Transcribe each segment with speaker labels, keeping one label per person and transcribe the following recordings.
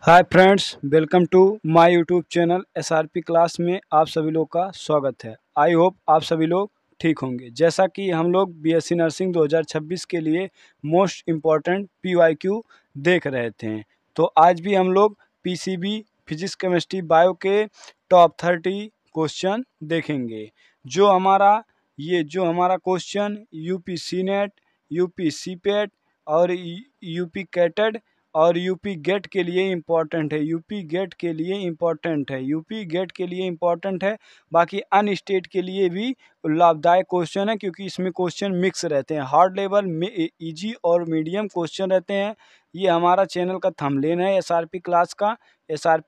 Speaker 1: Hi friends, welcome to my YouTube channel SRP class में आप सभी लोग का स्वागत है। आई होप आप सभी लोग ठीक होंगे। जैसा कि हम लोग बीएससी नर्सिंग 2026 के लिए मोस्ट इम्पॉर्टेंट पीवाईक्यू देख रहे थे, तो आज भी हम लोग पीसीबी फिजिक्स केमिस्ट्री बायो के टॉप 30 क्वेश्चन देखेंगे। जो हमारा question UP senate, UP CIPET और यूपी कैटेड और यूपी गेट के लिए इम्पॉर्टेंट है। यूपी गेट के लिए इम्पॉर्टेंट है। यूपी गेट के लिए इम्पॉर्टेंट है। बाकी अन्य स्टेट के लिए भी लाभदायक क्वेश्चन है, क्योंकि इसमें क्वेश्चन मिक्स रहते हैं। हार्ड लेवल में इजी और मीडियम क्वेश्चन रहते हैं। ये हमारा चैनल का थंबनेल है एसआरपी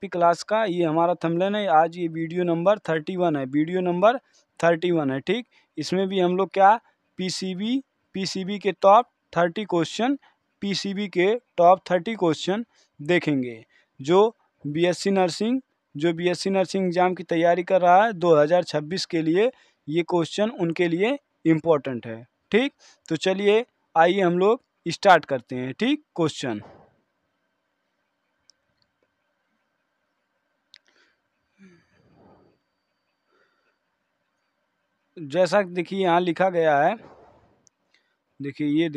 Speaker 1: क्लास का ये हमारा थंबनेल है। आज ये वीडियो नंबर 31 है। वीडियो नंबर 31 है, ठीक। इसमें भी हम लोग क्या पीसीबी के टॉप 30 क्वेश्चन पीसीबी के टॉप 30 क्वेश्चन देखेंगे। जो बीएससी नर्सिंग एग्जाम की तैयारी कर रहा है 2026 के लिए, ये क्वेश्चन उनके लिए इम्पोर्टेंट है, ठीक। तो चलिए आइए हम लोग स्टार्ट करते हैं, ठीक। क्वेश्चन जैसा देखिए यहाँ लिखा गया है, देखिए ये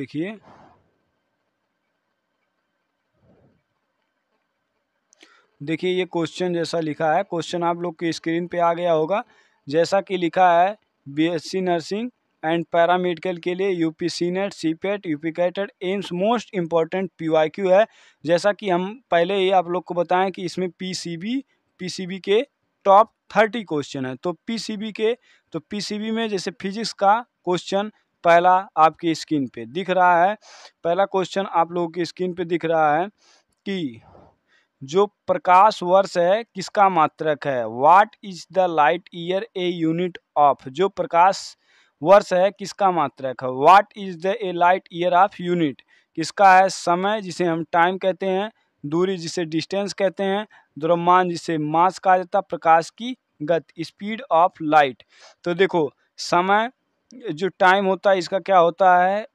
Speaker 1: देखिए ये क्वेश्चन जैसा लिखा है, क्वेश्चन आप लोग के स्क्रीन पे आ गया होगा। जैसा कि लिखा है, बीएससी नर्सिंग एंड पैरामेडिकल के लिए UP senate, CIPET, UP CATET AIIMS most important PYQ है। जैसा कि हम पहले ही आप लोग को बताएं कि इसमें पीसीबी के टॉप 30 क्वेश्चन है। तो पीसीबी में जैसे फिजिक्स का क्वेश्चन पहला आपकी स्क्रीन पे दिख रहा है। पहला क्वेश्चन आप लोगों की स्क्रीन पे दिख रहा है कि जो प्रकाश वर्ष है किसका मात्रक है। What is the light year a unit of. जो प्रकाश वर्ष है किसका मात्रक है। What is the A light year of unit किसका है। समय जिसे हम टाइम कहते हैं, दूरी जिसे डिस्टेंस कहते हैं, द्रव्यमान जिसे मास कहा जाता है, प्रकाश की गति स्पीड ऑफ लाइट। तो देखो समय जो टाइम होता है इसका क्या होता है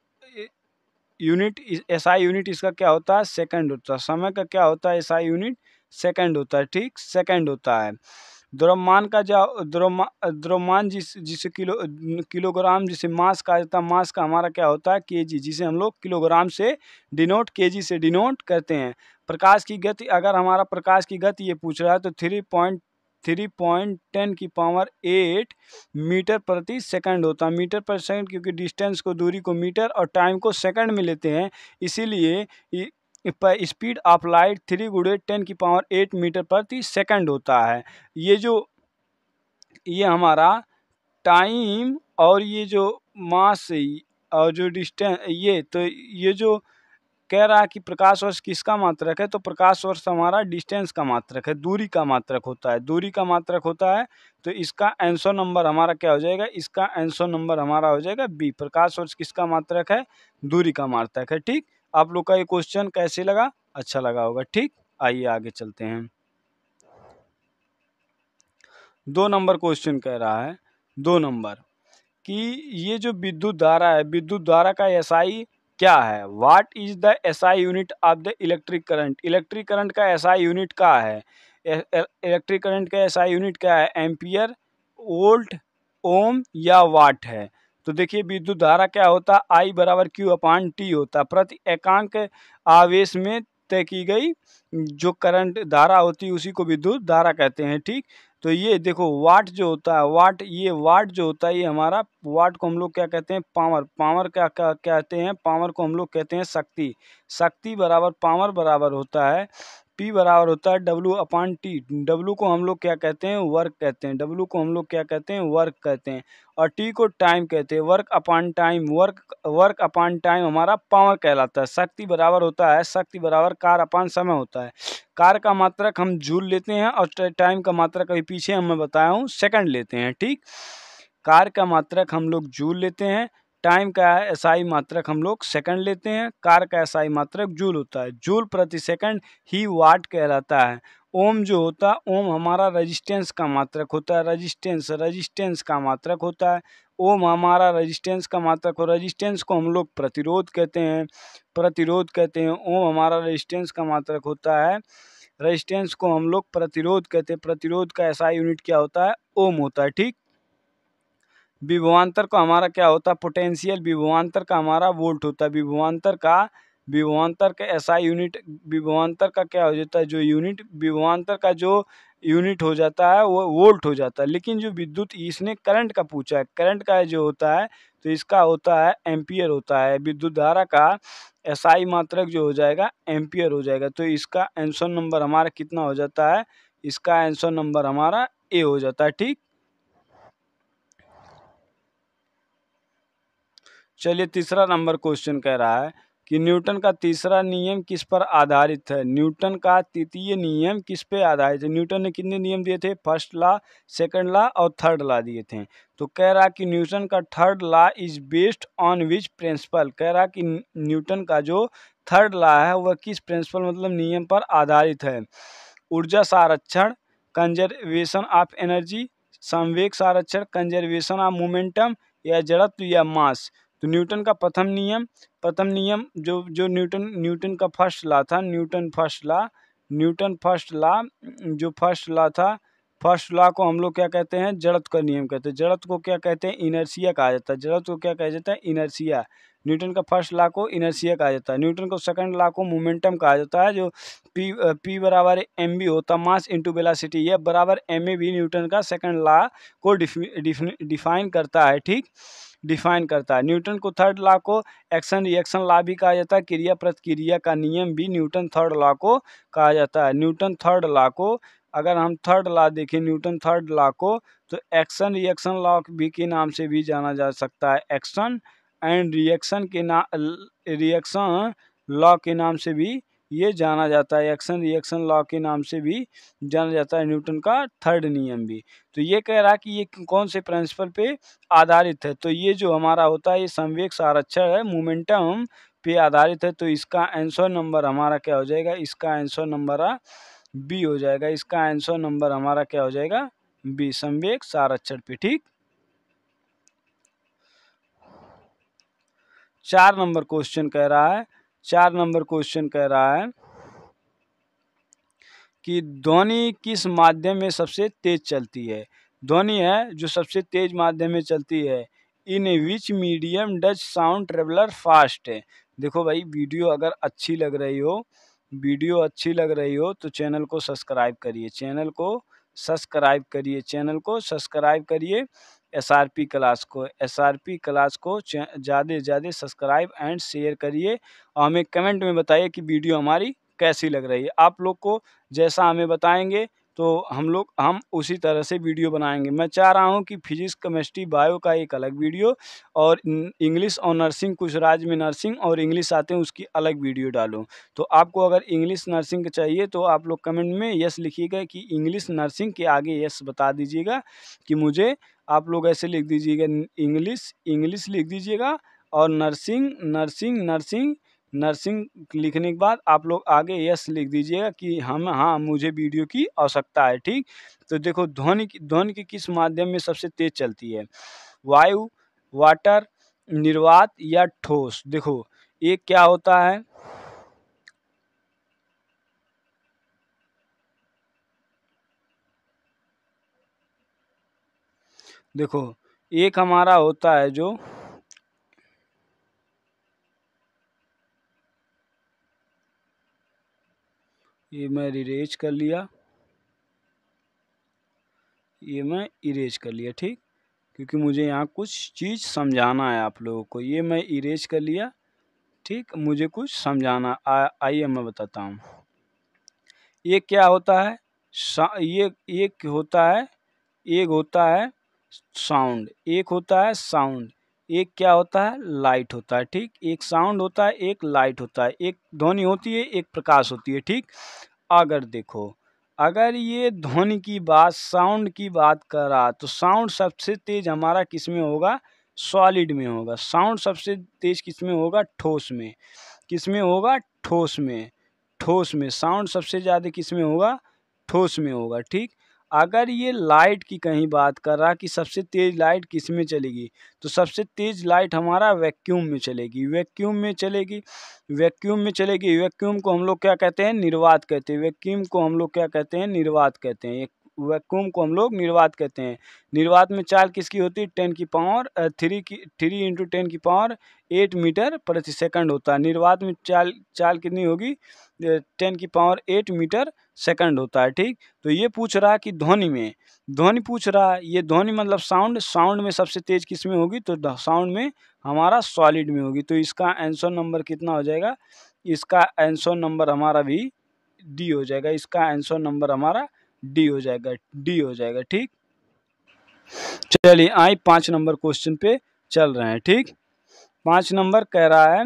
Speaker 1: यूनिट, एसआई यूनिट इसका क्या होता है सेकंड होता है। समय का क्या होता है एसआई यूनिट सेकंड होता है, ठीक, सेकंड होता है। द्रव्यमान का जो द्रव्यमान जिसे किलोग्राम जिसे मास कहा जाता है, मास का हमारा क्या होता है केजी, जिसे हम लोग किलोग्राम से डिनोट केजी से डिनोट करते हैं। प्रकाश की गति, अगर हमारा प्रकाश की गति ये पूछ रहा है तो 3.10 की पावर 8 मीटर प्रति सेकंड होता है। मीटर पर सेकंड, क्योंकि डिस्टेंस को, दूरी को मीटर और टाइम को सेकंड में लेते हैं, इसीलिए स्पीड ऑफ लाइट 3 × 10 की पावर 8 मीटर प्रति सेकंड होता है। ये हमारा टाइम और ये जो मास और जो डिस्टेंस, ये जो कह रहा है कि प्रकाश वर्ष किसका मात्रक है, तो प्रकाश वर्ष हमारा डिस्टेंस का मात्रक है, दूरी का मात्रक होता है, दूरी का मात्रक होता है। तो इसका आंसर नंबर हमारा क्या हो जाएगा, इसका आंसर नंबर हमारा हो जाएगा बी। प्रकाश वर्ष किसका मात्रक है, दूरी का मात्रक है, ठीक। आप लोग का ये क्वेश्चन कैसे लगा, अच्छा लगा होगा, ठीक। आइए आगे चलते हैं। 2 नंबर क्वेश्चन कह रहा है, 2 नंबर कि ये जो विद्युत धारा है, विद्युत धारा का एसआई क्या है। What is the SI unit of the electric current. Electric current का एसआई यूनिट क्या है। इलेक्ट्रिक करंट का एसआई यूनिट क्या है, एम्पियर, वोल्ट, ओम या वाट है। तो देखिए विद्युत धारा क्या होता है, आई बराबर Q/T होता है। प्रति एकांक आवेश में तय की गई जो करंट धारा होती है उसी को विद्युत धारा कहते हैं, ठीक। तो ये देखो वाट जो होता है, वाट जो होता है, ये हमारा वाट को हम लोग क्या कहते हैं, पावर क्या कहते हैं, पावर को हम लोग कहते हैं शक्ति बराबर पावर बराबर होता है P बराबर होता है W/T। W को हम लोग क्या कहते हैं, वर्क कहते हैं। W को हम लोग क्या कहते हैं, वर्क कहते हैं। और T को टाइम कहते हैं, वर्क अपॉन टाइम हमारा पावर कहलाता है। शक्ति बराबर होता है, शक्ति बराबर कार्य अपॉन समय होता है। कार्य का मात्रक हम जूल लेते हैं और टाइम का मात्रक अभी पीछे मैं बताया हूँ सेकंड लेते हैं, ठीक। कार्य का मात्रक हम लोग जूल लेते हैं, टाइम का एसआई मात्रक हम लोग सेकंड लेते हैं, कार्य का एसआई मात्रक जूल होता है। जूल प्रति सेकंड ही वाट कहलाता है। ओम जो होता है, ओम हमारा रेजिस्टेंस का मात्रक होता है, रेजिस्टेंस का मात्रक होता है। ओम हमारा रेजिस्टेंस का मात्रक हो, रेजिस्टेंस को हम लोग प्रतिरोध कहते हैं। ओम हमारा रेजिस्टेंस का मात्रक होता है रेजिस्टेंस को हम लोग प्रतिरोध कहते हैं। प्रतिरोध का SI यूनिट क्या होता है? ओम होता है, ठीक। विभवांतर का हमारा क्या होता है? पोटेंशियल। विभवांतर का हमारा वोल्ट होता है। विभवांतर का SI यूनिट, विभवांतर का क्या हो जाता है? जो यूनिट, विभवांतर का जो यूनिट हो जाता है वो वोल्ट हो जाता है। लेकिन जो विद्युत, इसने करंट का पूछा है, करंट का जो होता है तो इसका होता है एम्पियर होता है। विद्युत धारा का SI मात्रक जो हो जाएगा एम्पियर हो जाएगा। तो इसका आंसर नंबर हमारा कितना हो जाता है? इसका आंसर नंबर हमारा ए हो जाता है, ठीक। चलिए तीसरा नंबर क्वेश्चन कह रहा है कि न्यूटन का तीसरा नियम किस पर आधारित है? न्यूटन का तृतीय नियम किस पे आधारित है? न्यूटन ने कितने नियम दिए थे? फर्स्ट लॉ, सेकंड लॉ और थर्ड लॉ दिए थे। तो कह रहा कि न्यूटन का third law is based on which principle? कह रहा कि न्यूटन का जो थर्ड लॉ है वह किस प्रिंसिपल मतलब नियम पर आधारित है? ऊर्जा संरक्षण, कंजर्वेशन ऑफ एनर्जी, संवेग संरक्षण, कंजर्वेशन ऑफ मोमेंटम, या जड़त्व या मास। तो न्यूटन का प्रथम नियम जो जो न्यूटन का फर्स्ट लॉ था, न्यूटन फर्स्ट लॉ जो फर्स्ट लॉ था, फर्स्ट लॉ को हम लोग क्या कहते हैं? जड़त्व का नियम कहते हैं। जड़त्व को क्या कहते हैं? इनर्शिया कहा जाता है। जड़त्व को क्या कहा जाता है? इनर्शिया। न्यूटन का फर्स्ट लॉ को इनर्शिया कहा जाता है। न्यूटन को सेकंड लॉ को मोमेंटम कहा जाता है, जो P बराबर mv होता, मास इंटू वेलोसिटी। यह बराबर ma भी न्यूटन का सेकंड लॉ को डिफाइन करता है, ठीक, डिफाइन करता है। न्यूटन को थर्ड लॉ को एक्शन रिएक्शन लॉ भी कहा जाता है। क्रिया प्रतिक्रिया का नियम भी न्यूटन थर्ड लॉ को कहा जाता है। न्यूटन थर्ड लॉ को, अगर हम थर्ड लॉ देखें न्यूटन थर्ड लॉ को, तो एक्शन रिएक्शन लॉ भी के नाम से भी जाना जा सकता है। एक्शन एंड रिएक्शन के रिएक्शन लॉ के नाम से भी ये जाना जाता है। एक्शन रिएक्शन लॉ के नाम से भी जाना जाता है न्यूटन का थर्ड नियम भी। तो ये कह रहा है कि ये कौन से प्रिंसिपल पे आधारित है? तो ये जो हमारा होता है ये संवेग संरक्षण है, मोमेंटम पे आधारित है। तो इसका आंसर नंबर हमारा क्या हो जाएगा? इसका आंसर नंबर बी हो जाएगा। इसका आंसर नंबर हमारा क्या हो जाएगा? बी, संवेग संरक्षण पे, ठीक। 4 नंबर क्वेश्चन कह रहा है, 4 नंबर क्वेश्चन कह रहा है कि ध्वनि किस माध्यम में सबसे तेज चलती है? ध्वनि है जो सबसे तेज माध्यम में चलती है। In which medium does sound traveller fast है? देखो भाई, वीडियो अगर अच्छी लग रही हो, वीडियो अच्छी लग रही हो तो चैनल को सब्सक्राइब करिए, चैनल को सब्सक्राइब करिए, चैनल को सब्सक्राइब करिए। एसआरपी क्लास को ज़्यादा से ज़्यादा सब्सक्राइब एंड शेयर करिए और हमें कमेंट में बताइए कि वीडियो हमारी कैसी लग रही है। आप लोग को जैसा हमें बताएंगे तो हम उसी तरह से वीडियो बनाएंगे। मैं चाह रहा हूं कि फिजिक्स, केमिस्ट्री, बायो का एक अलग वीडियो और इंग्लिश और नर्सिंग, कुछ राज्य में नर्सिंग और इंग्लिश आते हैं उसकी अलग वीडियो डालूं। तो आपको अगर इंग्लिश नर्सिंग चाहिए तो आप लोग कमेंट में यस लिखिएगा कि इंग्लिश नर्सिंग के आगे यस बता दीजिएगा कि मुझे, आप लोग ऐसे लिख दीजिएगा इंग्लिश लिख दीजिएगा और नर्सिंग लिखने के बाद आप लोग आगे यस लिख दीजिएगा कि हाँ मुझे वीडियो की आवश्यकता है, ठीक। तो देखो, ध्वनि की किस माध्यम में सबसे तेज चलती है? वायु, वाटर, निर्वात या ठोस? देखो ये क्या होता है? देखो एक हमारा होता है जो, ये मैं इरेज कर लिया, ये मैं इरेज कर लिया, ठीक, क्योंकि मुझे यहाँ कुछ चीज़ समझाना है आप लोगों को। ये मैं इरेज कर लिया, ठीक, मुझे कुछ समझाना। आइए मैं बताता हूँ। ये क्या होता है? ये एक होता है, एक होता है साउंड, एक होता है साउंड, एक क्या होता है? लाइट होता है, ठीक। एक साउंड होता है, एक लाइट होता है, एक ध्वनि होती है, एक प्रकाश होती है, ठीक। अगर देखो, अगर ये ध्वनि की बात, साउंड की बात कर रहा तो साउंड सबसे तेज हमारा किस में होगा? सॉलिड में होगा। साउंड सबसे तेज किस में होगा? ठोस में। किस में होगा? ठोस में। ठोस में साउंड सबसे ज़्यादा किस में होगा? ठोस में होगा, ठीक। अगर ये लाइट की कहीं बात कर रहा कि सबसे तेज लाइट किस में चलेगी, तो सबसे तेज लाइट हमारा वैक्यूम में चलेगी, वैक्यूम में चलेगी, वैक्यूम में चलेगी। वैक्यूम को हम लोग क्या कहते हैं? निर्वात कहते हैं। वैक्यूम को हम लोग क्या कहते हैं? निर्वात कहते हैं। वैक्यूम को हम लोग निर्वात कहते हैं। निर्वात में चाल किसकी होती है? 10 की पावर 3 की 3 इंटू 10 की पावर 8 मीटर प्रति सेकंड होता है। निर्वात में चाल चाल कितनी होगी? 10 की पावर 8 मीटर सेकंड होता है। ठीक, तो ये पूछ रहा है कि ध्वनि में, ध्वनि पूछ रहा है। ये ध्वनि मतलब साउंड, साउंड में सबसे तेज किस में होगी? तो साउंड में हमारा सॉलिड में होगी। तो इसका आंसर नंबर कितना हो जाएगा? इसका आंसर नंबर हमारा भी डी हो जाएगा। इसका आंसर नंबर हमारा डी हो जाएगा, डी हो जाएगा। ठीक, चलिए आई 5 नंबर क्वेश्चन पे चल रहे हैं। ठीक, 5 नंबर कह रहा है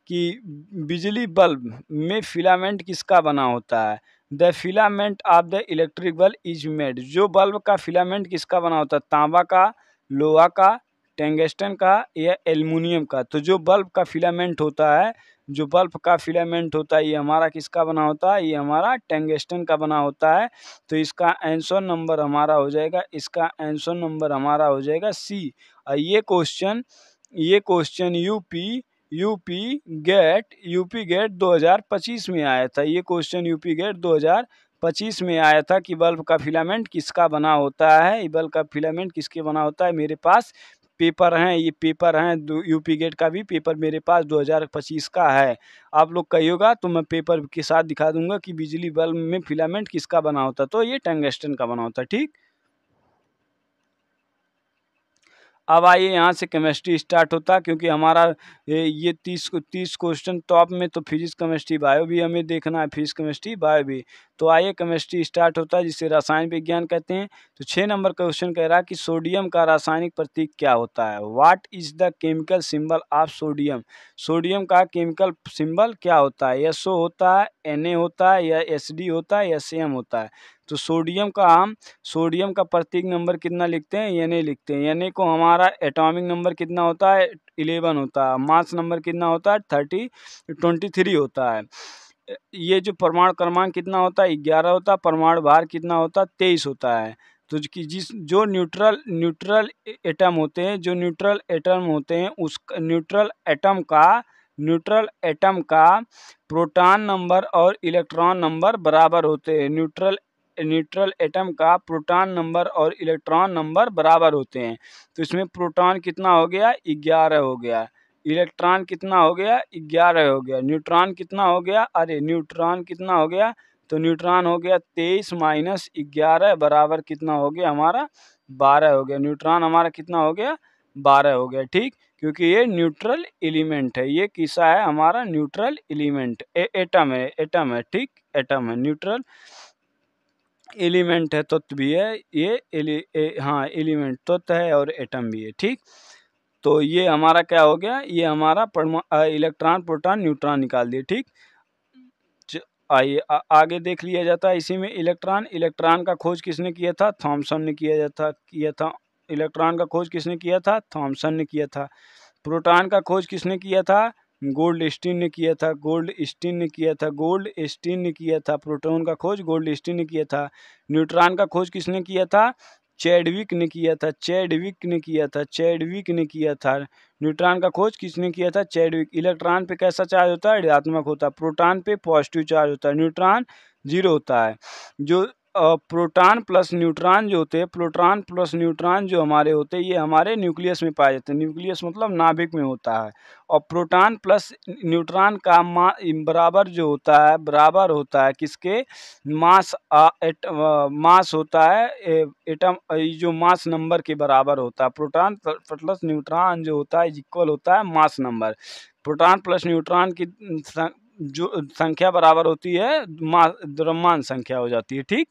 Speaker 1: कि बिजली बल्ब में फिलामेंट किसका बना होता है? The filament of the electric bulb is made. जो बल्ब का फिलामेंट किसका बना होता है? तांबा का, लोहा का, टंगस्टन का या एल्युमिनियम का? तो जो बल्ब का फिलामेंट होता है, जो बल्ब का फिलामेंट होता है, ये हमारा किसका बना होता है? ये हमारा टंगस्टन का बना होता है। तो इसका आंसर नंबर हमारा हो जाएगा, इसका आंसर नंबर हमारा हो जाएगा सी। और ये क्वेश्चन यूपी गेट 2025 में आया था। ये क्वेश्चन यूपी गेट 2025 में आया था कि बल्ब का फिलामेंट किसका बना होता है? ये बल्ब का फिलामेंट किसके बना होता है? मेरे पास पेपर हैं, ये पेपर हैं, यूपी गेट का भी पेपर मेरे पास 2025 का है। आप लोग कहिएगा तो मैं पेपर के साथ दिखा दूंगा कि बिजली बल्ब में फिलामेंट किसका बना होता है। तो ये टंगस्टन का बना होता है। ठीक, अब आइए यहाँ से केमिस्ट्री स्टार्ट होता है, क्योंकि हमारा ये 30 क्वेश्चन टॉप में तो फिजिक्स केमिस्ट्री बायो भी हमें देखना है, फिजिक्स केमिस्ट्री बायो भी। तो आइए केमिस्ट्री स्टार्ट होता है, जिसे रसायन विज्ञान कहते हैं। तो 6 नंबर क्वेश्चन कह रहा है कि सोडियम का रासायनिक प्रतीक क्या होता है? What is the chemical symbol of sodium? Sodium का केमिकल सिंबल क्या होता है? SO होता है, Na होता है, या SD होता है, या Cm होता है? तो सोडियम का प्रतीक नंबर कितना लिखते हैं? Na लिखते हैं। Na को हमारा एटॉमिक नंबर कितना होता है? 11 होता है। मास नंबर कितना होता है? 23 होता है। ये जो परमाणु क्रमांक कितना होता है? 11 होता है। परमाणु भार कितना होता है? 23 होता है। तो जो न्यूट्रल एटम होते हैं, जो न्यूट्रल एटम होते हैं, उस न्यूट्रल एटम का प्रोटॉन नंबर और इलेक्ट्रॉन नंबर बराबर होते हैं। न्यूट्रल एटम का प्रोटॉन नंबर और इलेक्ट्रॉन नंबर बराबर होते हैं। तो इसमें प्रोटॉन कितना हो गया? 11 हो गया। इलेक्ट्रॉन कितना हो गया? 11 हो गया। न्यूट्रॉन कितना हो गया? न्यूट्रॉन कितना हो गया? तो न्यूट्रॉन हो गया 23 माइनस 11 बराबर कितना हो गया हमारा? 12 हो गया। न्यूट्रॉन हमारा कितना हो गया? 12 हो गया। ठीक, क्योंकि ये न्यूट्रल एलिमेंट है। ये किसा है? हमारा न्यूट्रल एलिमेंट, एटम है। ठीक, एटम है, न्यूट्रल एलिमेंट है, तत्व भी है ये। हाँ, एलिमेंट तत्व है और एटम भी है। ठीक, तो ये हमारा क्या हो गया? ये हमारा इलेक्ट्रॉन, प्रोटॉन, न्यूट्रॉन निकाल दिए। ठीक, आइए आगे देख लिया जाता है। इसी में इलेक्ट्रॉन का खोज किसने किया था? थॉमसन ने किया था। इलेक्ट्रॉन का खोज किसने किया था? थॉमसन ने किया था। प्रोटॉन का खोज किसने किया था? गोल्डस्टीन ने किया था। प्रोटॉन का खोज गोल्डस्टीन ने किया था। न्यूट्रॉन का खोज किसने किया था? चैडविक ने किया था। न्यूट्रॉन का खोज किसने किया था? चैडविक। इलेक्ट्रॉन पे कैसा चार्ज होता है? ऋणात्मक होता है। प्रोटॉन पे पॉजिटिव चार्ज होता है। न्यूट्रॉन 0 होता है। जो प्रोटॉन प्लस न्यूट्रॉन जो होते हैं, प्रोटॉन प्लस न्यूट्रॉन जो हमारे होते हैं, ये हमारे न्यूक्लियस में पाए जाते हैं। न्यूक्लियस मतलब नाभिक में होता है। और प्रोटॉन प्लस न्यूट्रॉन का बराबर होता है किसके? मास होता है एटम, जो मास नंबर के बराबर होता है। प्रोटॉन प्लस न्यूट्रॉन जो होता है इक्वल होता है mass number. Proton plus neutron की जो संख्या बराबर होती है द्रव्यमान संख्या हो जाती है। ठीक,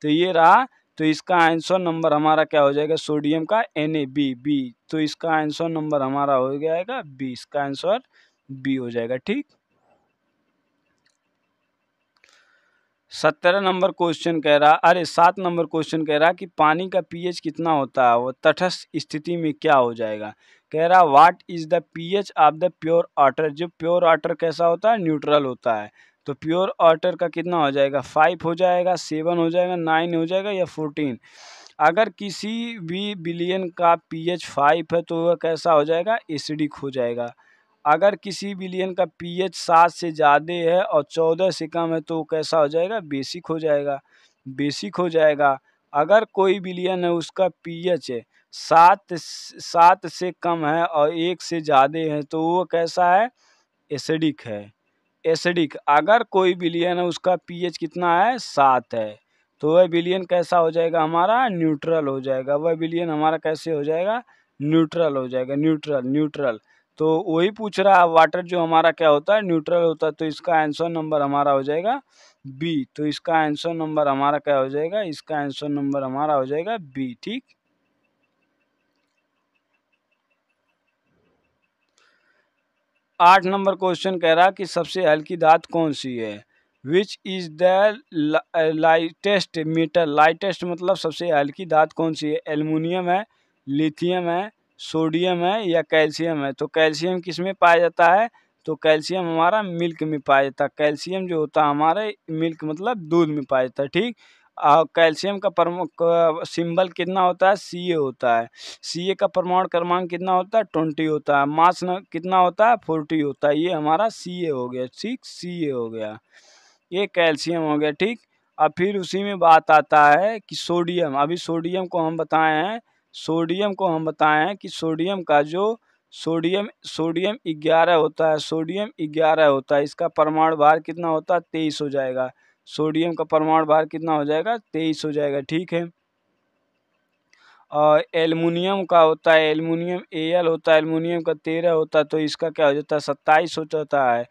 Speaker 1: तो ये रहा। तो इसका आंसर नंबर हमारा क्या हो जाएगा? सोडियम का Na, बी। तो इसका आंसर नंबर हमारा हो जाएगा बी। इसका आंसर बी हो जाएगा। ठीक, 17 नंबर क्वेश्चन कह रहा 7 नंबर क्वेश्चन कह रहा कि पानी का pH कितना होता है? वो तटस्थ स्थिति में क्या हो जाएगा? कह रहा what is the pH of the pure water? जो प्योर वाटर कैसा होता है? न्यूट्रल होता है। तो प्योर वाटर का कितना हो जाएगा, 5 हो जाएगा, 7 हो जाएगा, 9 हो जाएगा या 14। अगर किसी भी विलियन का pH 5 है तो वह कैसा हो जाएगा, एसिडिक हो जाएगा। अगर किसी विलियन का pH 7 से ज़्यादा है और 14 से कम है तो वो कैसा हो जाएगा, बेसिक हो जाएगा, बेसिक हो जाएगा। अगर कोई विलियन है उसका pH 7 से कम है और 1 से ज़्यादा है तो वो कैसा है, एसिडिक है, एसिडिक। अगर कोई विलियन है उसका pH कितना है, 7 है, तो वह विलियन कैसा हो जाएगा, हमारा न्यूट्रल हो जाएगा। वह विलियन हमारा कैसे हो जाएगा, न्यूट्रल हो जाएगा, न्यूट्रल, न्यूट्रल। तो वही पूछ रहा है वाटर जो हमारा क्या होता है, न्यूट्रल होता है। तो इसका आंसर नंबर हमारा हो जाएगा बी। तो इसका आंसर नंबर हमारा क्या हो जाएगा, इसका आंसर नंबर हमारा हो जाएगा बी। ठीक, 8 नंबर क्वेश्चन कह रहा कि सबसे हल्की धातु कौन सी है। Which is the lightest metal, lightest मतलब सबसे हल्की धातु कौन सी है, एल्युमिनियम है, लिथियम है, सोडियम है या कैल्शियम है। तो कैल्शियम किस में पाया जाता है, तो कैल्शियम हमारा मिल्क में पाया जाता है। कैल्शियम जो होता है हमारे मिल्क मतलब दूध में पाया जाता है। ठीक, कैल्शियम का सिंबल कितना होता है, Ca होता है। Ca का परमाणु क्रमांक कितना होता है, 20 होता है। मास कितना होता है, 40 होता है। ये हमारा Ca हो गया। ठीक, Ca हो गया, ये कैल्शियम हो गया। ठीक, अब फिर उसी में बात आता है कि सोडियम। अभी सोडियम को हम बताए हैं, सोडियम को हम बताए हैं कि सोडियम का जो सोडियम सोडियम 11 होता है, सोडियम 11 होता है। इसका परमाणु भार कितना होता है, 23 हो जाएगा। सोडियम का परमाणु भार कितना हो जाएगा, 23 हो जाएगा। ठीक है, और एल्युमिनियम का होता है, एल्युमिनियम Al होता है, एल्युमिनियम का 13 होता है। तो इसका क्या हो जाता है, 27 हो जाता है।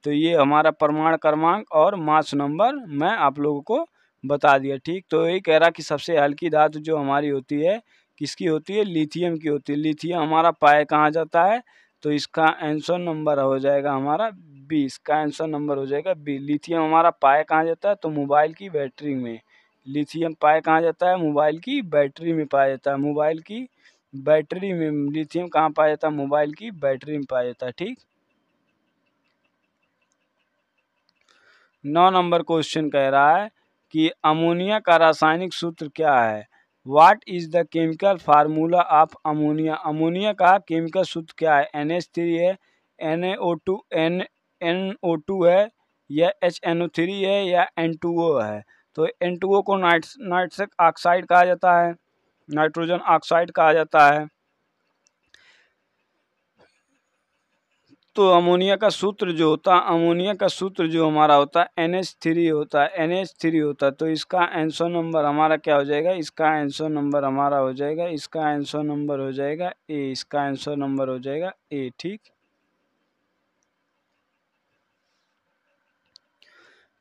Speaker 1: तो ये हमारा परमाणु क्रमांक और मास नंबर मैं आप लोगों को बता दिया। ठीक, तो यही कह रहा कि सबसे हल्की धातु जो हमारी होती है, किसकी होती है, लिथियम की होती है। लिथियम हमारा पाया कहाँ जाता है, तो इसका आंसर नंबर हो जाएगा हमारा बी। इसका आंसर नंबर हो जाएगा बी। लिथियम हमारा पाया कहाँ जाता है, तो मोबाइल की बैटरी में। लिथियम पाया कहाँ जाता है, मोबाइल की बैटरी में पाया जाता है। मोबाइल की बैटरी में लिथियम कहाँ पाया जाता है, मोबाइल की बैटरी में पाया जाता है। ठीक, 9 नंबर क्वेश्चन कह रहा है कि अमोनिया का रासायनिक सूत्र क्या है। What is the chemical formula of ammonia. Ammonia का केमिकल सूत्र क्या है, NH3 है, NaO2 NO2 है या HNO3 है या N2O है। तो N2O को नाइट्रस ऑक्साइड कहा जाता है, नाइट्रोजन ऑक्साइड कहा जाता है। तो अमोनिया का सूत्र जो होता है, अमोनिया का सूत्र जो हमारा होता है NH3 होता है, NH3 होता है। तो इसका आंसर नंबर हमारा क्या हो जाएगा, इसका आंसर नंबर हमारा हो जाएगा, इसका आंसर नंबर हो जाएगा ए। इसका आंसर नंबर हो जाएगा ए। ठीक,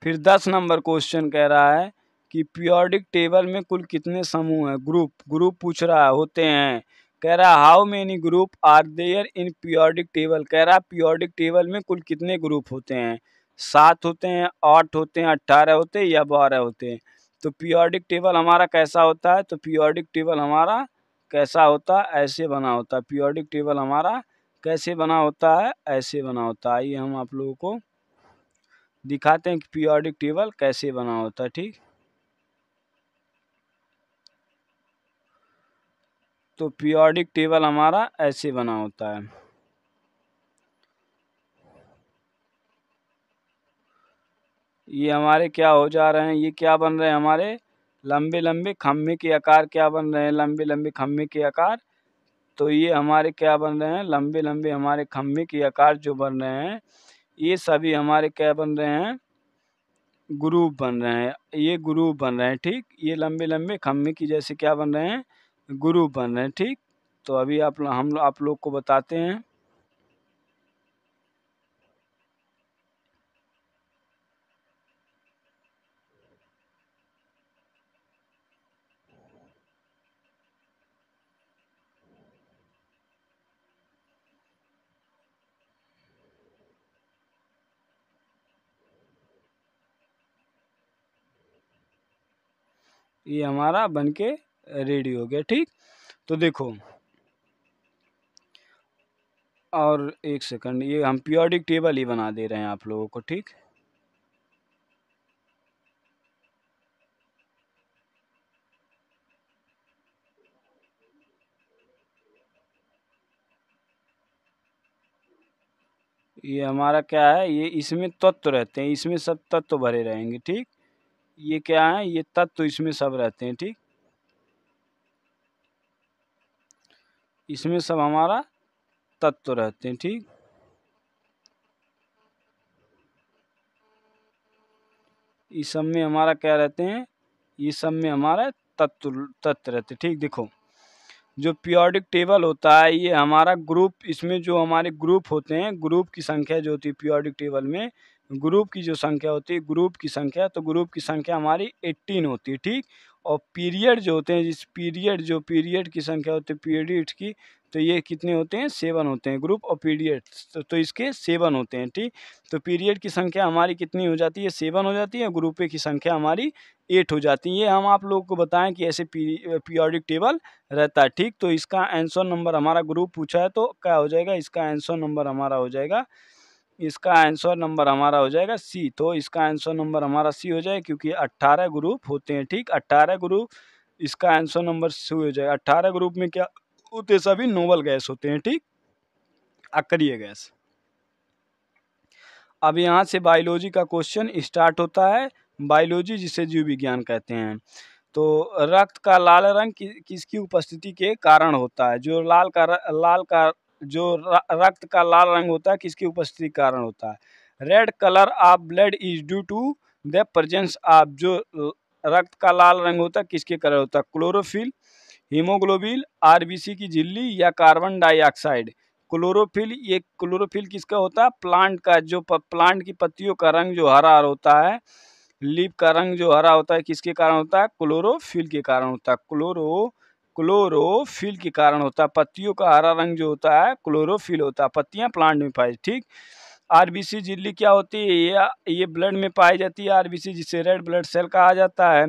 Speaker 1: फिर 10 नंबर क्वेश्चन कह रहा है कि पीरियोडिक टेबल में कुल कितने समूह हैं, ग्रुप, ग्रुप पूछ रहा है, होते हैं। कह रहा है how many group are there in periodic table. कह रहा है पीरियोडिक टेबल में कुल कितने ग्रुप होते हैं, 7 होते हैं, 8 होते हैं, 18 होते हैं या 12 होते हैं। तो पीरियोडिक टेबल हमारा कैसा होता है, तो पीरियोडिक टेबल हमारा कैसा होता है, ऐसे बना होता है। पीरियोडिक टेबल हमारा कैसे बना होता है, ऐसे बना होता है। आइए हम आप लोगों को दिखाते हैं कि पीरियोडिक टेबल कैसे बना होता है। ठीक, तो पीरियोडिक टेबल हमारा ऐसे बना होता है। ये हमारे क्या हो जा रहे हैं, ये क्या बन रहे हैं, हमारे लंबे लंबे खम्भे के आकार क्या बन रहे हैं, लंबे लंबे खम्भे के आकार। तो ये हमारे क्या बन रहे हैं, लंबे लंबे हमारे खम्भे के आकार जो बन रहे हैं, ये सभी हमारे क्या बन रहे हैं, ग्रुप बन रहे हैं। ये ग्रुप बन रहे हैं। ठीक, ये लंबे लंबे खम्भे की जैसे क्या बन रहे हैं, ग्रुप बन रहे हैं। ठीक, तो अभी हम आप लोग को बताते हैं। ये हमारा बनके रेडी हो गया। ठीक, तो देखो, और एक सेकंड, ये हम पीरियोडिक टेबल ही बना दे रहे हैं आप लोगों को। ठीक, ये हमारा क्या है, ये इसमें तत्व रहते हैं, इसमें सब तत्व भरे रहेंगे, ठीक। ये क्या है, ये तत्व इसमें सब रहते हैं, ठीक। इसमें सब हमारा तत्व रहते हैं, ठीक। इस सब में हमारा क्या रहते हैं, ये सब में हमारा तत्व रहते हैं, ठीक। देखो जो पीरियोडिक टेबल होता है, ये हमारा ग्रुप, इसमें जो हमारे ग्रुप होते हैं, ग्रुप की संख्या जो होती है पीरियोडिक टेबल में, ग्रुप की जो संख्या होती है, ग्रुप की संख्या, तो ग्रुप की संख्या हमारी 18 होती है, ठीक। और पीरियड जो होते हैं, जिस पीरियड जो पीरियड की संख्या होती है पीरियड्स की, तो ये कितने होते हैं, 7 होते हैं। ग्रुप और पीरियड तो इसके 7 होते हैं, ठीक। तो पीरियड की संख्या हमारी कितनी हो जाती है, 7 हो जाती है। ग्रुप की संख्या हमारी 8 हो जाती है। ये हम आप लोगों को बताएं कि ऐसे पीरियोडिक टेबल रहता है, ठीक। तो इसका आंसर नंबर हमारा ग्रुप पूछा है, तो क्या हो जाएगा, इसका आंसर नंबर हमारा हो जाएगा, इसका आंसर नंबर हमारा हो जाएगा सी। तो इसका आंसर नंबर हमारा सी हो जाएगा, क्योंकि 18 ग्रुप होते हैं, ठीक। 18 ग्रुप, इसका आंसर नंबर सी हो जाएगा। 18 ग्रुप में क्या होते हैं, सभी नोबल गैस होते हैं, ठीक, अक्रिय गैस। अब यहाँ से बायोलॉजी का क्वेश्चन स्टार्ट होता है। बायोलॉजी जिसे जीव विज्ञान कहते हैं। तो रक्त का लाल रंग किसकी उपस्थिति के कारण होता है। जो रक्त का लाल रंग होता है, किसकी उपस्थिति के कारण होता है। Red colour of blood is due to the presence of, जो रक्त का लाल रंग होता है किसके कारण होता है। क्लोरोफिल, हीमोग्लोबिन, आरबीसी की झिल्ली, या कार्बन डाइऑक्साइड। क्लोरोफिल, ये क्लोरोफिल किसका होता है, प्लांट का। जो प्लांट की पत्तियों का रंग जो हरा होता है, लीफ का रंग जो हरा होता है, किसके कारण होता है, क्लोरोफिल के कारण होता है। क्लोरोफिल के कारण होता है। पत्तियों का हरा रंग जो होता है क्लोरोफिल होता है। पत्तियां प्लांट में पाई, ठीक। आरबीसी झिल्ली क्या होती है, ये ब्लड में पाई जाती है आरबीसी, जिसे रेड ब्लड सेल कहा जाता है।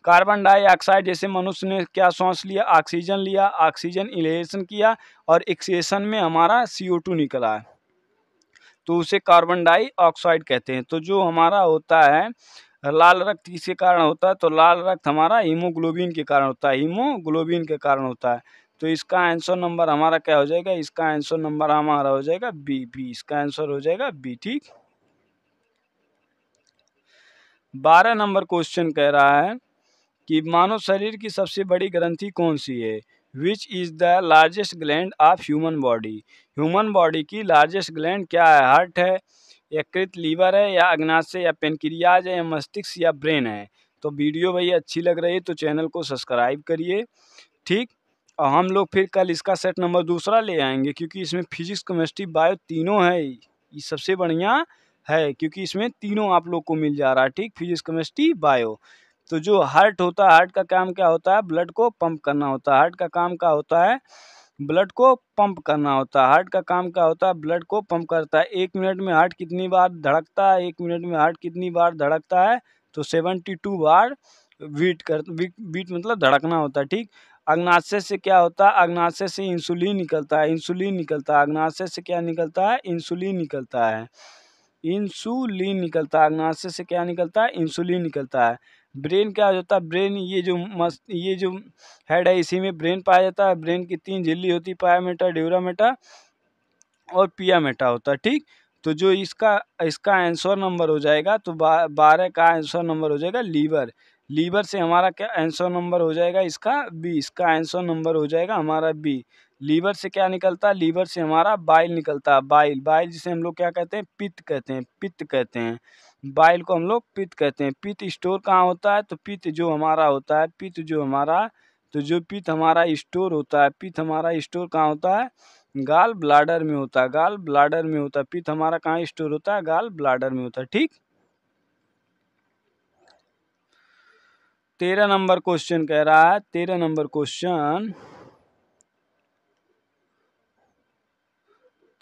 Speaker 1: कार्बन डाइऑक्साइड, जैसे मनुष्य ने क्या सांस लिया, ऑक्सीजन लिया, ऑक्सीजन इनहेलेशन किया, और एक्सेशन में हमारा CO2 निकला है, तो उसे कार्बन डाइऑक्साइड कहते हैं। तो जो हमारा होता है लाल रक्त किसके कारण होता है, तो लाल रक्त हमारा हीमोग्लोबिन के कारण होता है, हीमोग्लोबिन के कारण होता है। तो इसका आंसर नंबर हमारा क्या हो जाएगा, इसका आंसर नंबर हमारा हो जाएगा बी। इसका आंसर हो जाएगा बी, ठीक। 12 नंबर क्वेश्चन कह रहा है कि मानव शरीर की सबसे बड़ी ग्रंथि कौन सी है। Which is the largest gland of human body. Human body की लार्जेस्ट ग्लैंड क्या है, हार्ट है, यकृत, लीवर है, या अग्नाशय, या पेनक्रियाज है, या मस्तिष्क, या ब्रेन है। तो वीडियो भाई अच्छी लग रही है तो चैनल को सब्सक्राइब करिए, ठीक। और हम लोग फिर कल इसका सेट नंबर दूसरा ले आएंगे, क्योंकि इसमें फिजिक्स, केमिस्ट्री, बायो तीनों है। ये सबसे बढ़िया है, क्योंकि इसमें तीनों आप लोग को मिल जा रहा है, ठीक। Physics, chemistry, bio. तो जो हार्ट होता है, हार्ट का काम क्या होता है, ब्लड को पंप करना होता है। हार्ट का काम क्या होता है, ब्लड को पंप करना होता है। हार्ट का काम क्या होता है, ब्लड को पंप करता है। 1 मिनट में हार्ट कितनी बार धड़कता है, 1 मिनट में हार्ट कितनी बार धड़कता है, तो 72 बार बीट मतलब धड़कना होता है, ठीक। अग्नाशय से क्या होता है, अग्नाशय से इंसुलिन निकलता है, इंसुलिन निकलता है। अग्नाशय से क्या निकलता है, इंसुलिन निकलता है, इंसुलिन निकलता है। अग्नाशय से क्या निकलता है, इंसुलिन निकलता है। ब्रेन क्या होता है, ब्रेन ये जो हेड है, इसी में ब्रेन पाया जाता है। ब्रेन की 3 झिल्ली होती है, पाया मेटा, ड्यूरा मेटा और पिया मेटा होता है, ठीक। तो जो इसका इसका आंसर नंबर हो जाएगा, तो 12 का आंसर नंबर हो जाएगा लीवर। लीवर से हमारा क्या आंसर नंबर हो जाएगा, इसका बी। इसका आंसर नंबर हो जाएगा हमारा बी। लीवर से क्या निकलता है, लीवर से हमारा बाइल निकलता है। बाइल, बाइल जिसे हम लोग क्या कहते हैं, पित्त कहते हैं, पित्त कहते हैं। बाइल को हम लोग पित्त कहते हैं। पित्त स्टोर कहाँ होता है, तो पित्त जो हमारा होता है, पित्त जो हमारा, तो जो पित्त हमारा स्टोर होता है, पित्त हमारा स्टोर कहाँ होता है, गाल ब्लाडर में होता है, गाल ब्लाडर में होता है। पित्त हमारा कहाँ स्टोर होता है, गाल ब्लाडर में होता है, ठीक। 13 नंबर क्वेश्चन कह रहा है, 13 नंबर क्वेश्चन,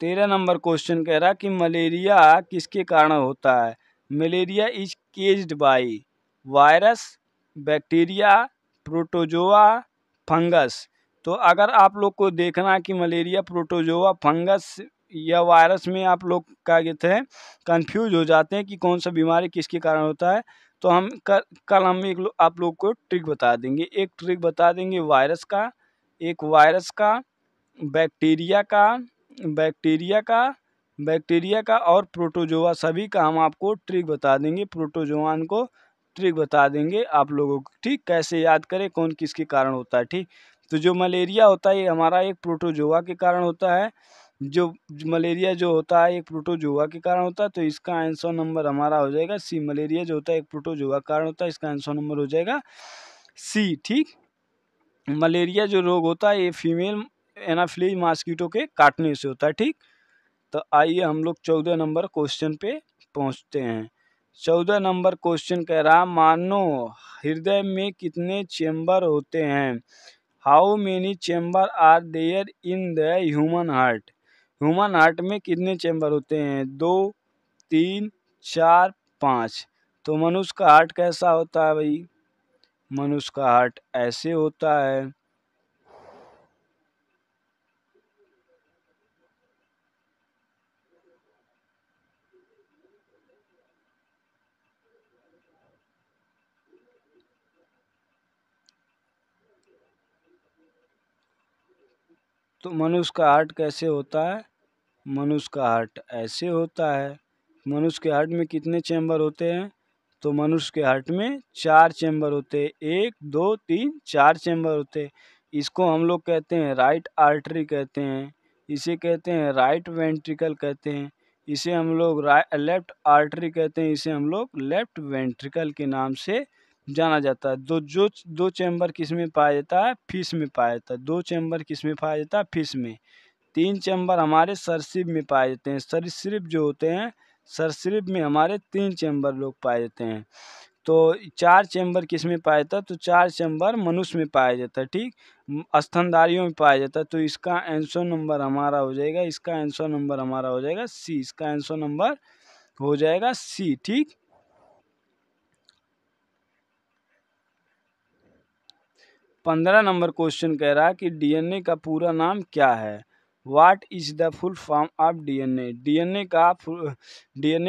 Speaker 1: 13 नंबर क्वेश्चन कह रहा है कि मलेरिया किसके कारण होता है। Malaria is caged by virus, bacteria, protozoa, fungus. तो अगर आप लोग को देखना है कि मलेरिया, प्रोटोजोआ, फंगस या वायरस में आप लोग क्या कहते हैं, कंफ्यूज हो जाते हैं कि कौन सा बीमारी किसके कारण होता है, तो हम कल हम आप लोग को ट्रिक बता देंगे। एक ट्रिक बता देंगे वायरस का, एक वायरस का, बैक्टीरिया का, बैक्टीरिया का, बैक्टीरिया का और प्रोटोजोआ सभी का हम आपको ट्रिक बता देंगे, प्रोटोजोआन को ट्रिक बता देंगे आप लोगों को, ठीक। कैसे याद करें, कौन किसके कारण होता है, ठीक। तो जो मलेरिया होता है ये हमारा एक प्रोटोजोआ के कारण होता है। जो मलेरिया जो होता है एक प्रोटोजोआ के कारण होता है, तो इसका आंसर नंबर हमारा हो जाएगा सी। मलेरिया जो होता है एक प्रोटोजोआ के कारण होता है, इसका आंसर नंबर हो जाएगा सी, ठीक। मलेरिया जो रोग होता है ये फीमेल एनाफिलीज मॉस्किटो के काटने से होता है, ठीक। तो आइए हम लोग 14 नंबर क्वेश्चन पे पहुंचते हैं। 14 नंबर क्वेश्चन कह रहा, मानो हृदय में कितने चेंबर होते हैं? How many chamber are there in the human heart? Human heart में कितने चेंबर होते हैं? 2, 3, 4, 5। तो मनुष्य का हार्ट कैसा होता है भाई? मनुष्य का हार्ट ऐसे होता है। तो मनुष्य का हार्ट कैसे होता है? मनुष्य का हार्ट ऐसे होता है। मनुष्य के हार्ट में कितने चैम्बर होते हैं? तो मनुष्य के हार्ट में 4 चैम्बर होते हैं। 1, 2, 3, 4 चैम्बर होते हैं। इसको हम लोग कहते हैं राइट आर्टरी कहते हैं, इसे कहते हैं राइट वेंट्रिकल कहते हैं, इसे हम लोग लेफ्ट आर्टरी कहते हैं, इसे हम लोग लेफ्ट वेंट्रिकल के नाम से जाना जाता है। दो चैम्बर किस में पाया जाता है? फिश में पाया जाता है। 2 चैम्बर किस में पाया जाता है? फिश में। 3 चैम्बर हमारे सरीसृप में पाए जाते हैं। सरीसृप जो होते हैं, सरीसृप में हमारे 3 चैम्बर लोग पाए जाते हैं। तो 4 चैम्बर किस में पाया जाता है? तो 4 चैम्बर मनुष्य में पाया जाता है, ठीक। स्तनधारियों में पाया जाता है। तो इसका आंसर नंबर हमारा हो जाएगा, इसका आंसर नंबर हमारा हो जाएगा सी। इसका आंसर नंबर हो जाएगा सी, ठीक। 15 नंबर क्वेश्चन कह रहा है कि डीएनए का पूरा नाम क्या है? What is the full form of DNA? DNA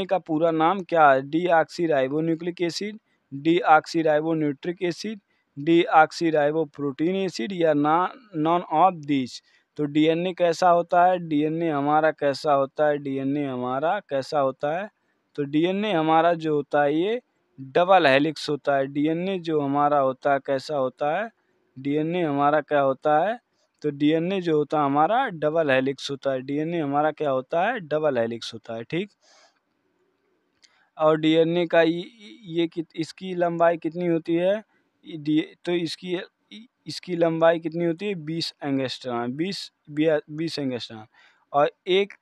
Speaker 1: का पूरा नाम क्या है? D oxy ribo nucleic acid, D oxy ribo Nutrich acid, D oxy ribo protein acid, या नॉन ऑफ दिस? तो डीएनए कैसा होता है? डीएनए हमारा कैसा होता है? डीएनए हमारा कैसा होता है? तो डीएनए हमारा जो होता है ये डबल हेलिक्स होता है। डीएनए जो हमारा होता है कैसा होता है? डीएनए हमारा क्या होता है? तो डीएनए जो होता है हमारा डबल हेलिक्स होता है। डीएनए हमारा क्या होता है? डबल हेलिक्स होता है, ठीक। और डीएनए का इसकी लंबाई कितनी होती है? तो इसकी लंबाई कितनी होती है? 20 एंगस्ट्रॉम, 20 एंगस्ट्रॉम। और एक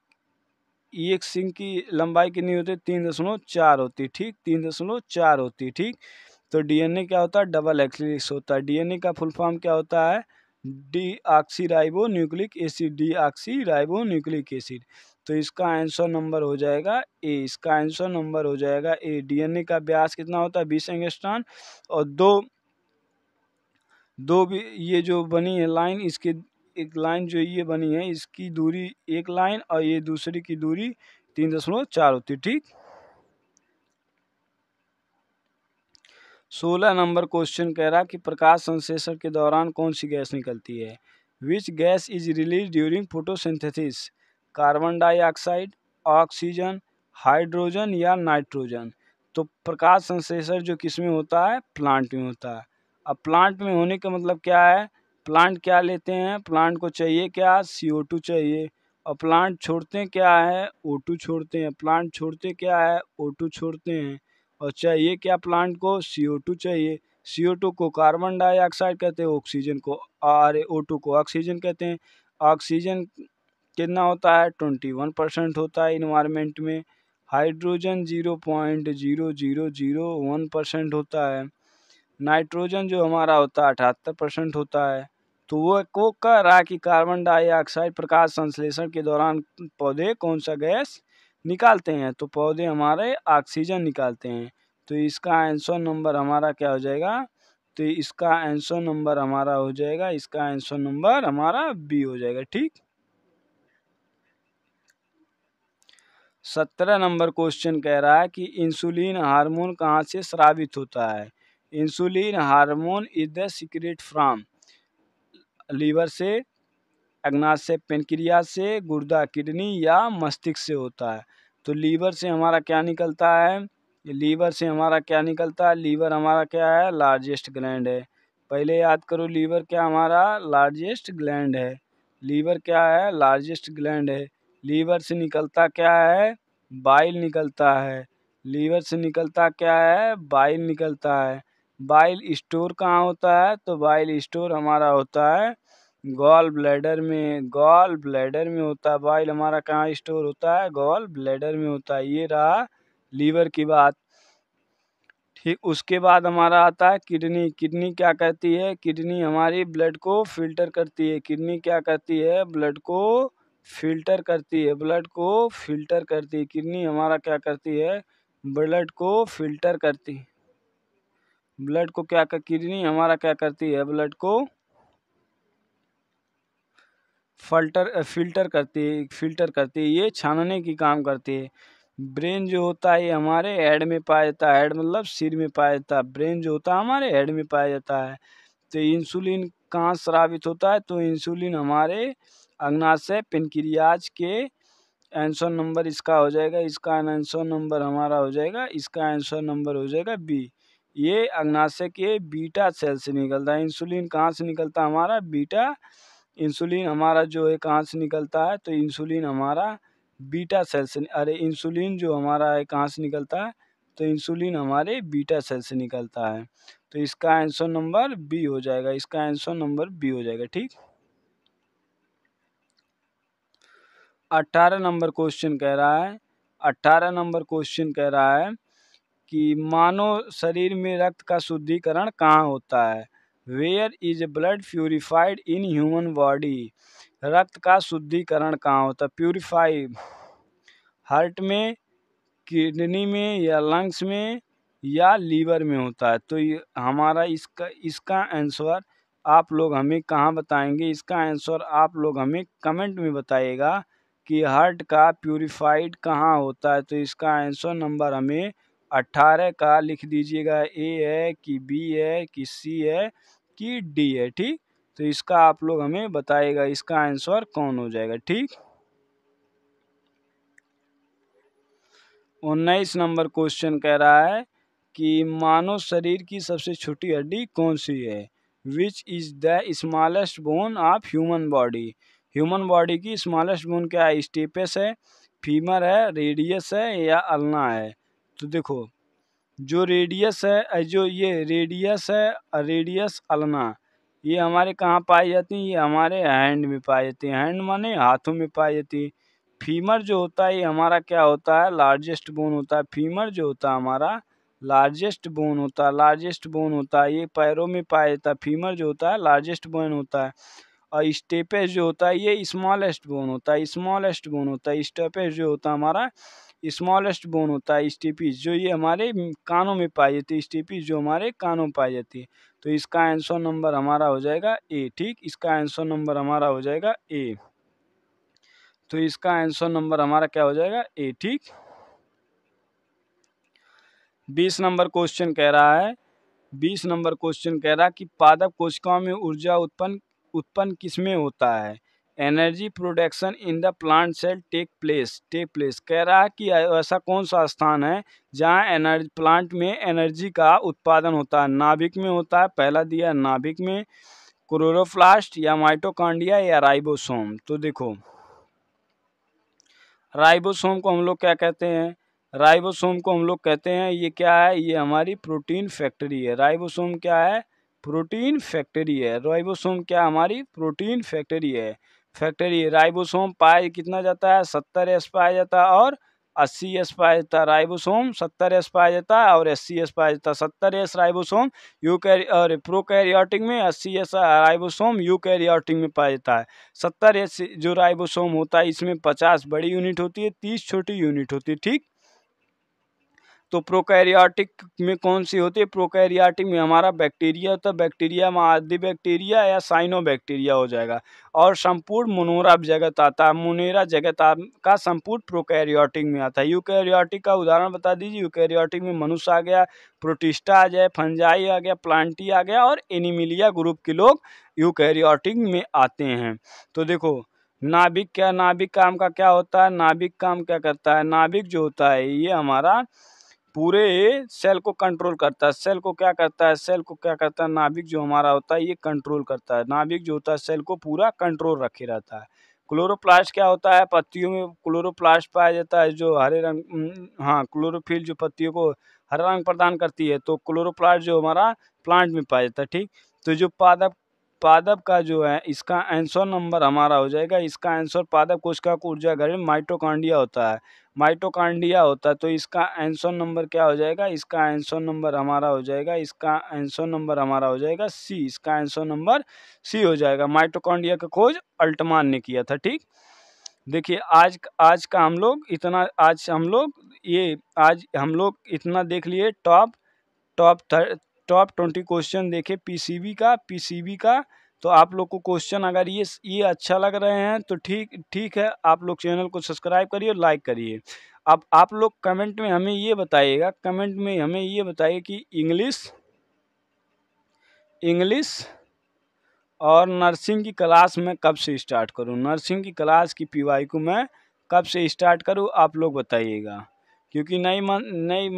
Speaker 1: सिंग की लंबाई कितनी होती है? 3.4 होती है, ठीक। 3.4 होती है, ठीक। तो डीएनए क्या होता है? डबल हेलिक्स होता है। डीएनए का फुल फॉर्म क्या होता है? Deoxyribo nucleic acid, deoxyribo nucleic acid. तो इसका आंसर नंबर हो जाएगा ए। इसका आंसर नंबर हो जाएगा ए। डीएनए का व्यास कितना होता है? 20 एंगस्ट्रॉम। और दो भी ये जो बनी है लाइन, इसके एक लाइन जो ये बनी है इसकी दूरी एक लाइन और ये दूसरी की दूरी 3.4 होती है, ठीक। 16 नंबर क्वेश्चन कह रहा कि प्रकाश संश्लेषण के दौरान कौन सी गैस निकलती है? Which gas is release during photosynthesis? Carbon dioxide, oxygen, hydrogen या नाइट्रोजन? तो प्रकाश संश्लेषण जो किस में होता है? प्लांट में होता है। अब प्लांट में होने का मतलब क्या है? प्लांट क्या लेते हैं? प्लांट को चाहिए क्या? CO2 चाहिए। और प्लांट छोड़ते क्या है? O2 छोड़ते हैं। प्लांट छोड़ते क्या है? O2 छोड़ते हैं। और चाहिए क्या प्लांट को? CO2 चाहिए। CO2 को कार्बन डाइऑक्साइड कहते हैं, ऑक्सीजन को O2 को ऑक्सीजन कहते हैं। ऑक्सीजन कितना होता है? 21% होता है इन्वायरमेंट में। हाइड्रोजन 0.0001% होता है। नाइट्रोजन जो हमारा होता है 78% होता है। तो वो कह रहा है कि कार्बन डाइऑक्साइड प्रकाश संश्लेषण के दौरान पौधे कौन सा गैस निकालते हैं? तो पौधे हमारे ऑक्सीजन निकालते हैं। तो इसका आंसर नंबर हमारा क्या हो जाएगा? तो इसका आंसर नंबर हमारा हो जाएगा, इसका आंसर नंबर हमारा बी हो जाएगा, ठीक। 17 नंबर क्वेश्चन कह रहा है कि इंसुलिन हार्मोन कहाँ से स्रावित होता है? Insulin hormone is the secret from liver से, अग्नाशय पेनक्रियास से, गुर्दा किडनी या मस्तिष्क से होता है। तो लीवर से हमारा क्या निकलता है, लीवर से हमारा क्या निकलता है, लीवर हमारा क्या है, लार्जेस्ट ग्लैंड है। पहले याद करो लीवर क्या हमारा लार्जेस्ट ग्लैंड है, लीवर क्या है, लार्जेस्ट ग्लैंड है। लीवर से निकलता क्या है, बाइल निकलता है। लीवर से निकलता क्या है, बाइल निकलता है। बाइल स्टोर कहाँ होता है, तो बाइल स्टोर हमारा होता है गॉल ब्लैडर में, गॉल ब्लैडर में होता है। बाइल हमारा कहाँ स्टोर होता है, गॉल ब्लैडर में होता है। ये रहा लीवर की बात। ठीक, उसके बाद हमारा आता है किडनी। किडनी क्या करती है, किडनी हमारी ब्लड को फिल्टर करती है। किडनी क्या करती है, ब्लड को फिल्टर करती है, ब्लड को फिल्टर करती है। किडनी हमारा क्या करती है, ब्लड को फिल्टर करती है। ब्लड को क्या कर, किडनी हमारा क्या करती है, ब्लड को फिल्टर करती है, ये छानने की काम करती है। ब्रेन जो होता है ये हमारे हेड में पाया जाता है, हेड मतलब सिर में पाया जाता है। ब्रेन जो होता है हमारे हेड में पाया जाता है। तो इंसुलिन कहाँ स्रावित होता है, तो इंसुलिन हमारे अग्नाशय पेनक्रियाज के, आंसर नंबर इसका हो जाएगा, इसका आंसर नंबर हमारा हो जाएगा, इसका आंसर नंबर हो जाएगा बी। ये अग्नाशय के बीटा सेल से निकलता है। इंसुलिन कहाँ से निकलता है हमारा, बीटा, इंसुलिन हमारा जो है कहाँ से निकलता है, तो इंसुलिन हमारा बीटा सेल से, अरे इंसुलिन जो हमारा है कहाँ से निकलता है, तो इंसुलिन हमारे बीटा सेल से निकलता है। तो इसका आंसर नंबर बी हो जाएगा, इसका आंसर नंबर बी हो जाएगा। ठीक, 18 नंबर क्वेश्चन कह रहा है, 18 नंबर क्वेश्चन कह रहा है कि मानव शरीर में रक्त का शुद्धिकरण कहाँ होता है। Where is blood purified in human body. रक्त का शुद्धिकरण कहाँ होता है, प्यूरिफाई, हार्ट में, किडनी में, या लंग्स में, या लीवर में होता है। तो ये हमारा इसका आंसर आप लोग हमें कहाँ बताएंगे, इसका आंसर आप लोग हमें कमेंट में बताइएगा कि हार्ट का प्यूरिफाइड कहाँ होता है। तो इसका आंसर नंबर हमें 18 का लिख दीजिएगा, ए है कि बी है कि सी है कि डी है। ठीक, तो इसका आप लोग हमें बताइएगा इसका आंसर कौन हो जाएगा। ठीक, 19 नंबर क्वेश्चन कह रहा है कि मानव शरीर की सबसे छोटी हड्डी कौन सी है। Which is the smallest bone of human body. Human body की स्मॉलेस्ट बोन क्या है, स्टेपस है, फीमर है, रेडियस है, या अल्ना है। तो देखो जो रेडियस है, जो ये रेडियस है, रेडियस अल्ना, ये हमारे कहाँ पाई जाती है, ये हमारे हैंड में पाई जाती है। हैंड माने हाथों में पाई जाती है। फीमर जो होता है ये हमारा क्या होता है, लार्जेस्ट बोन होता है। फीमर जो होता है हमारा लार्जेस्ट बोन होता है, लार्जेस्ट बोन होता है, ये पैरों में पाया जाता है। फीमर जो होता है लार्जेस्ट बोन होता है। और स्टेपेस जो होता है ये स्मॉलेस्ट बोन होता है, स्मॉलेस्ट बोन होता है। स्टेपेस जो होता है हमारा स्मॉलेस्ट बोन होता है। स्टीपीज जो ये हमारे कानों में पाई जाती है, स्टीपीज जो हमारे कानों में पाई जाती है। तो इसका आंसर नंबर हमारा हो जाएगा ए। ठीक, इसका आंसर नंबर हमारा हो जाएगा ए। तो इसका आंसर नंबर हमारा क्या हो जाएगा, ए। ठीक, 20 नंबर क्वेश्चन कह रहा है, 20 नंबर क्वेश्चन कह रहा है कि पादप कोशिकाओं में ऊर्जा उत्पन्न किसमें होता है। Energy production in the plant cell take place कह रहा है कि ऐसा कौन सा स्थान है जहाँ एनर्जी, प्लांट में एनर्जी का उत्पादन होता है। नाभिक में होता है, पहला दिया है नाभिक में, क्लोरोप्लास्ट, या माइटोकॉन्ड्रिया, या राइबोसोम। तो देखो राइबोसोम को हम लोग क्या कहते हैं, राइबोसोम को हम लोग कहते हैं ये क्या है, ये हमारी प्रोटीन फैक्ट्री है। राइबोसोम क्या है, प्रोटीन फैक्ट्री है। राइबोसोम क्या हमारी प्रोटीन फैक्ट्री है, राइबोसोम पाया कितना जाता है, 70S पाया जाता है और 80S पाया जाता है। राइबोसोम 70S पाया जाता है और 80S पाया जाता है। 70S राइबोसोम यूकैरि और प्रोकैरियोटिक में, 80S राइबोसोम यूकैरियोटिक में पाया जाता है। 70S जो राइबोसोम होता है इसमें 50 बड़ी यूनिट होती है, 30 छोटी यूनिट होती है। ठीक, तो प्रोकैरियोटिक में कौन सी होती है? प्रोकैरियोटिक में हमारा बैक्टीरिया होता है, बैक्टीरिया में आदि बैक्टीरिया या साइनोबैक्टीरिया हो जाएगा। और संपूर्ण मोनोरा जगत आता है, मोनेरा जगत का संपूर्ण प्रोकैरियोटिक में आता है। यूकैरियोटिक का उदाहरण बता दीजिए। यूकैरियोटिक में मनुष्य आ गया, प्रोटिस्टा आ जाए, फंजाई आ गया, प्लांटी आ गया और एनिमिलिया ग्रुप के लोग यूकैरियोटिक में आते हैं। तो देखो नाभिक नाभिक काम का क्या होता है? नाभिक काम क्या करता है? नाभिक जो होता है ये हमारा पूरे सेल को कंट्रोल करता है। सेल को क्या करता है? सेल को क्या करता है? नाभिक जो हमारा होता है ये कंट्रोल करता है। नाभिक जो होता है सेल को पूरा कंट्रोल रखे रहता है। क्लोरोप्लास्ट क्या होता है? पत्तियों में क्लोरोप्लास्ट पाया जाता है, जो हरे रंग हाँ क्लोरोफिल जो पत्तियों को हरा रंग प्रदान करती है। तो क्लोरोप्लास्ट जो हमारा प्लांट में पाया जाता है। ठीक, तो जो पादप पादप का जो है इसका आंसर नंबर हमारा हो जाएगा। इसका आंसर पादप कोशिका को ऊर्जा घर माइटोकॉन्ड्रिया होता है, माइटोकॉन्ड्रिया होता है। तो इसका आंसर नंबर क्या हो जाएगा? इसका आंसर नंबर हमारा हो जाएगा, इसका आंसर नंबर हमारा हो जाएगा सी। इसका आंसर नंबर सी हो जाएगा। माइटोकॉन्ड्रिया का खोज अल्टमान ने किया था। ठीक, देखिए आज का हम लोग इतना, आज हम लोग इतना देख लिए। टॉप टॉप 20 क्वेश्चन देखे पीसीबी का। तो आप लोग को क्वेश्चन अगर ये अच्छा लग रहे हैं तो ठीक है, आप लोग चैनल को सब्सक्राइब करिए और लाइक करिए। अब आप लोग कमेंट में हमें ये बताइए कि इंग्लिश और नर्सिंग की क्लास मैं कब से स्टार्ट करूं? नर्सिंग की क्लास की पीवाई को मैं कब से स्टार्ट करूं? आप लोग बताइएगा, क्योंकि नई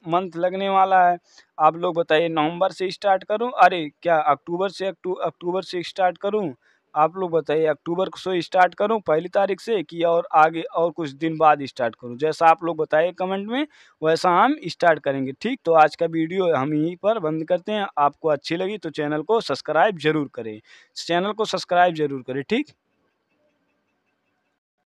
Speaker 1: मंथ लगने वाला है। आप लोग बताइए, नवंबर से स्टार्ट करूं? अरे क्या अक्टूबर से स्टार्ट करूं? आप लोग बताइए, अक्टूबर से स्टार्ट करूं 1 तारीख से, कि और आगे और कुछ दिन बाद स्टार्ट करूं? जैसा आप लोग बताइए कमेंट में, वैसा हम स्टार्ट करेंगे। ठीक, तो आज का वीडियो हम यहीं पर बंद करते हैं। आपको अच्छी लगी तो चैनल को सब्सक्राइब जरूर करें, ठीक।